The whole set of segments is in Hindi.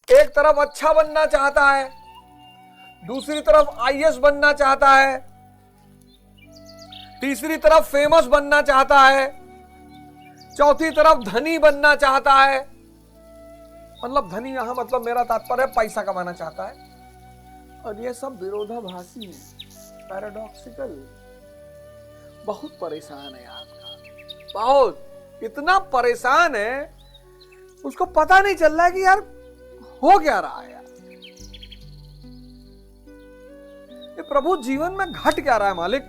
एक तरफ अच्छा बनना चाहता है, दूसरी तरफ आईएएस बनना चाहता है, तीसरी तरफ फेमस बनना चाहता है, चौथी तरफ धनी बनना चाहता है। मतलब धनी यहां मतलब मेरा तात्पर्य पैसा कमाना चाहता है। और ये सब विरोधाभासी है, पैराडॉक्सिकल। बहुत परेशान है आपका, बहुत इतना परेशान है, उसको पता नहीं चल रहा है कि यार हो क्या रहा है यार, ये प्रभु जीवन में घट क्या रहा है मालिक।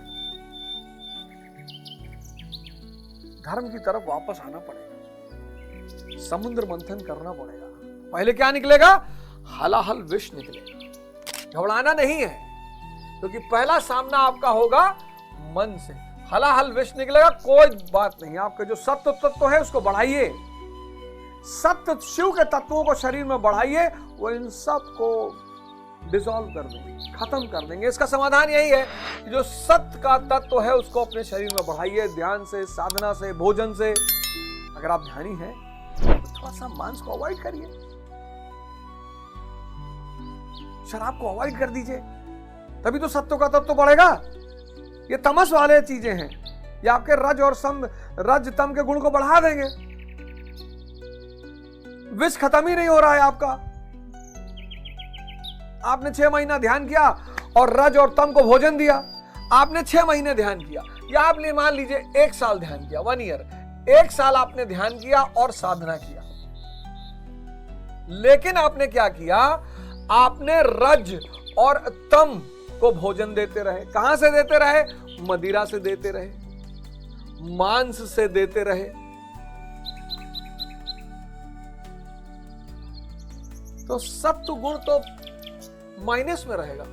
धर्म की तरफ वापस आना पड़ेगा, समुद्र मंथन करना पड़ेगा। पहले क्या निकलेगा? हलाहल विष निकलेगा। घबराना नहीं है, क्योंकि पहला सामना आपका होगा मन से। हलाहल विष निकलेगा, कोई बात नहीं। आपके जो सत्य तत्व है उसको बढ़ाइए, सत्य शिव के तत्वों को शरीर में बढ़ाइए, वो इन सब को डिसॉल्व कर देंगे, खत्म कर देंगे। इसका समाधान यही है कि जो सत्य का तत्व है उसको अपने शरीर में बढ़ाइए, ध्यान से, साधना से, भोजन से। अगर आप ध्यानी हैं तो थोड़ा सा मांस को अवॉइड करिए, शराब को अवॉइड कर दीजिए, तभी तो सत्व का तत्व बढ़ेगा। ये तमस वाले चीजें हैं, ये आपके रज और रज तम के गुण को बढ़ा देंगे। विष खत्म ही नहीं हो रहा है आपका। आपने 6 महीना ध्यान किया और रज और तम को भोजन दिया, आपने 6 महीने ध्यान किया, या आपने मान लीजिए 1 साल ध्यान किया, 1 ईयर, 1 साल आपने ध्यान किया और साधना किया। लेकिन आपने क्या किया? आपने रज और तम को भोजन देते रहे। कहां से देते रहे? मदिरा से देते रहे, मांस से देते रहे। तो सत्व गुण तो माइनस में रहेगा।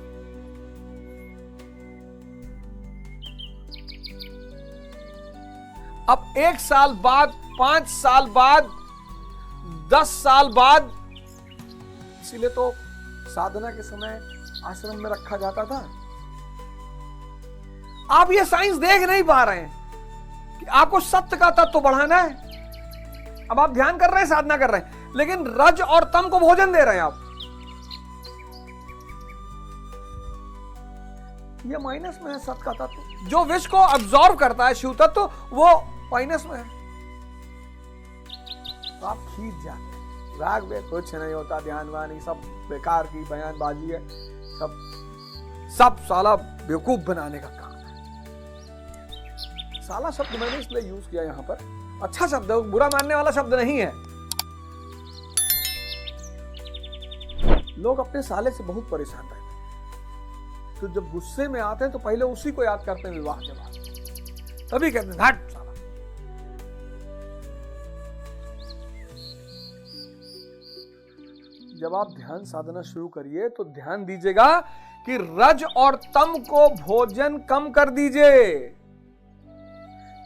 अब 1 साल बाद, 5 साल बाद, 10 साल बाद, इसीलिए तो साधना के समय आश्रम में रखा जाता था। आप ये साइंस देख नहीं पा रहे हैं कि आपको सत्य का तत्व बढ़ाना है। अब आप ध्यान कर रहे हैं, साधना कर रहे हैं, लेकिन रज और तम को भोजन दे रहे हैं आप। ये माइनस में है सत्य का तत्व। जो विष को अब्सॉर्ब करता है शिव तत्व, वो माइनस में है। तो आप खींच जाते हैं। राग में कुछ नहीं होता, ध्यानवानी सब बेकार की बयानबाजी है, सब साला बेवकूफ बनाने का काम है। साला शब्द मैंने इसलिए यूज किया यहां पर, अच्छा शब्द है, बुरा मानने वाला शब्द नहीं है। लोग अपने साले से बहुत परेशान रहते हैं, तो जब गुस्से में आते हैं तो पहले उसी को याद करते हैं विवाह के बाद, तभी कहते हैं हट साला। जब आप ध्यान साधना शुरू करिए तो ध्यान दीजिएगा कि रज और तम को भोजन कम कर दीजिए,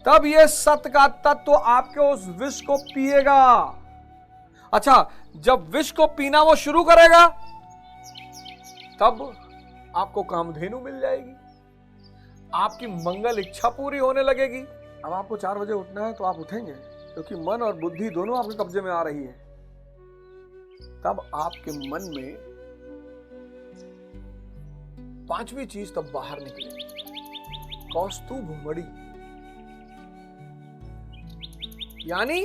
तब ये सत्य का तत्व आपके उस विष को पिएगा। अच्छा, जब विष को पीना वो शुरू करेगा, तब आपको कामधेनु मिल जाएगी, आपकी मंगल इच्छा पूरी होने लगेगी। अब आपको 4 बजे उठना है तो आप उठेंगे, क्योंकि मन और बुद्धि दोनों आपके कब्जे में आ रही है। तब आपके मन में 5वीं चीज तब बाहर निकलेगी, कौस्तुभ मणि, यानी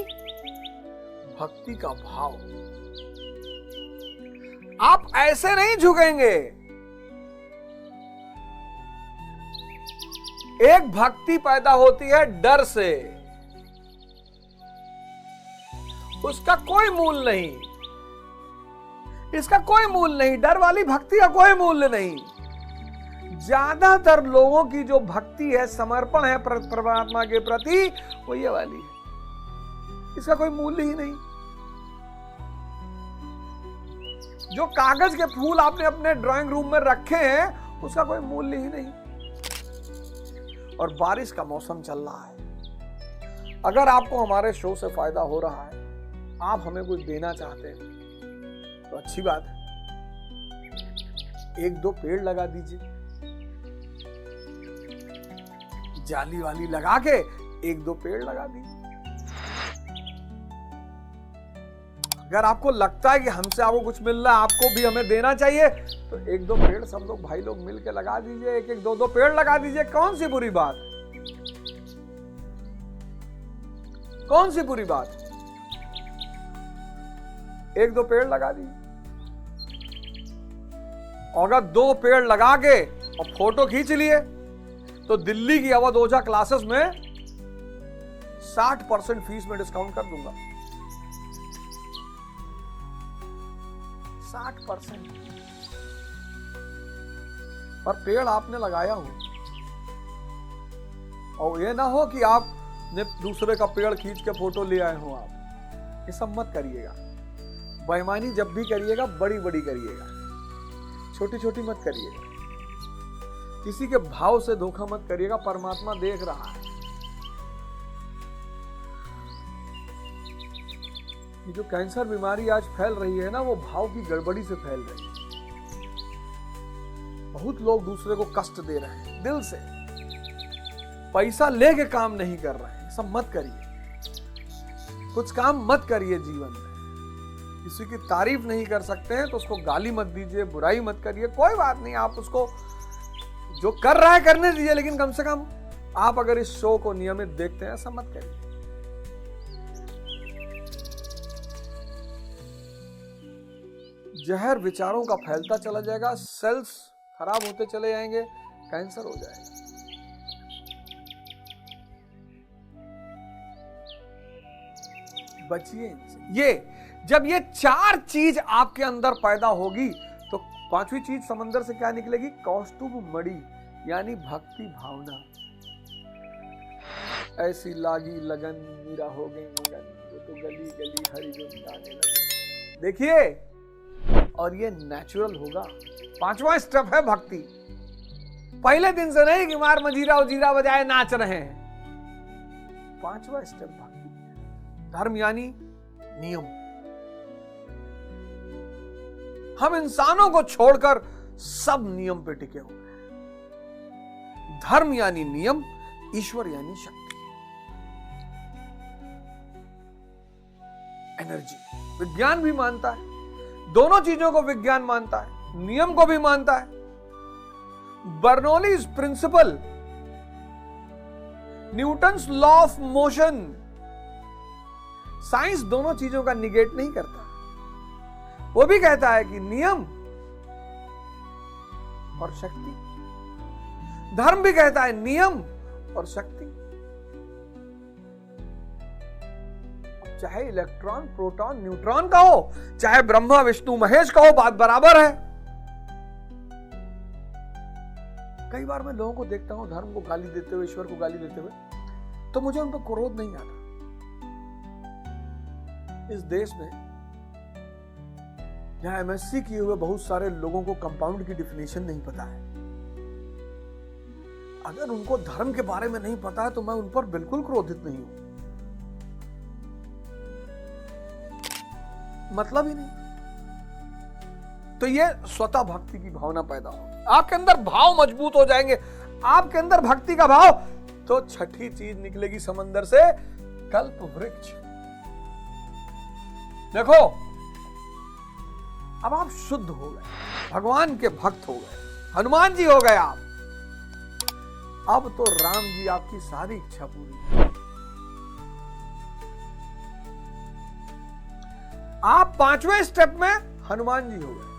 भक्ति का भाव। आप ऐसे नहीं झुकेंगे। एक भक्ति पैदा होती है डर से, उसका कोई मूल नहीं, इसका कोई मूल नहीं, डर वाली भक्ति का कोई मूल्य नहीं। ज्यादातर लोगों की जो भक्ति है, समर्पण है परमात्मा के प्रति, वो ये वाली है, इसका कोई मूल्य ही नहीं। जो कागज के फूल आपने अपने ड्राइंग रूम में रखे हैं, उसका कोई मूल्य ही नहीं। और बारिश का मौसम चल रहा है, अगर आपको हमारे शो से फायदा हो रहा है, आप हमें कुछ देना चाहते हैं, तो अच्छी बात है, 1-2 पेड़ लगा दीजिए, जाली वाली लगा के 1-2 पेड़ लगा दीजिए। अगर आपको लगता है कि हमसे आपको कुछ मिल रहा है, आपको भी हमें देना चाहिए, तो एक दो पेड़ सब लोग भाई लोग मिल के लगा दीजिए, एक एक दो दो पेड़ लगा दीजिए। कौन सी बुरी बात, कौन सी बुरी बात? एक दो पेड़ लगा दीजिए। अगर दो पेड़ लगा के और फोटो खींच लिए तो दिल्ली की अवध ओझा क्लासेस में 60% फीस में डिस्काउंट कर दूंगा। 60%। पर पेड़ आपने लगाया हो, और ये ना हो कि आपने दूसरे का पेड़ खींच के फोटो ले आए हो। आप ये सब मत करिएगा। बेईमानी जब भी करिएगा बड़ी बड़ी करिएगा, छोटी छोटी मत करिएगा। किसी के भाव से धोखा मत करिएगा, परमात्मा देख रहा है। ये जो कैंसर बीमारी आज फैल रही है ना, वो भाव की गड़बड़ी से फैल रही है। बहुत लोग दूसरे को कष्ट दे रहे हैं दिल से, पैसा लेके काम नहीं कर रहे हैं। सब मत करिए, कुछ काम मत करिए जीवन में। किसी की तारीफ नहीं कर सकते हैं तो उसको गाली मत दीजिए, बुराई मत करिए, कोई बात नहीं। आप उसको जो कर रहा है करने दीजिए, लेकिन कम से कम आप अगर इस शो को नियमित देखते हैं, ऐसा मत करिए। जहर विचारों का फैलता चला जाएगा, सेल्स खराब होते चले जाएंगे, कैंसर हो जाएगा। बचिए इनसे। ये जब ये चार चीज आपके अंदर पैदा होगी तो पांचवी चीज समंदर से क्या निकलेगी? कौस्तुभ मणि, यानी भक्ति भावना। ऐसी लागी लगन मीरा हो गई मगन, तो गली गली हरि गुण गाने लगे। देखिए, और ये नेचुरल होगा। पांचवा स्टेप है भक्ति। पहले दिन से नहीं कि मार मजीरा उजीरा बजाए नाच रहे हैं। पांचवा स्टेप भक्ति। धर्म यानी नियम। हम इंसानों को छोड़कर सब नियम पे टिके हुए हैं। धर्म यानी नियम, ईश्वर यानी शक्ति, एनर्जी। विज्ञान भी मानता है, दोनों चीजों को विज्ञान मानता है, नियम को भी मानता है। Bernoulli's principle, Newton's law of motion, science दोनों चीजों का निगेट नहीं करता। वो भी कहता है कि नियम और शक्ति। धर्म भी कहता है नियम और शक्ति। चाहे इलेक्ट्रॉन, प्रोटॉन, न्यूट्रॉन का हो, चाहे ब्रह्मा विष्णु महेश का हो, बात बराबर है। कई बार मैं लोगों को देखता हूं धर्म को गाली देते हुए, ईश्वर को गाली देते हुए, तो मुझे उन पर क्रोध नहीं आता। इस देश में जहां एमएससी किए हुए बहुत सारे लोगों को कंपाउंड की डिफिनेशन नहीं पता है। अगर उनको धर्म के बारे में नहीं पता है तो मैं उन पर बिल्कुल क्रोधित नहीं हूं। मतलब ही नहीं। तो ये स्वतः भक्ति की भावना पैदा होगी, आपके अंदर भाव मजबूत हो जाएंगे, आपके अंदर भक्ति का भाव। तो छठी चीज निकलेगी समंदर से, कल्प वृक्ष। देखो, अब आप शुद्ध हो गए, भगवान के भक्त हो गए, हनुमान जी हो गए आप। अब तो राम जी आपकी सारी इच्छा पूरी। आप पांचवें स्टेप में हनुमान जी हो गए।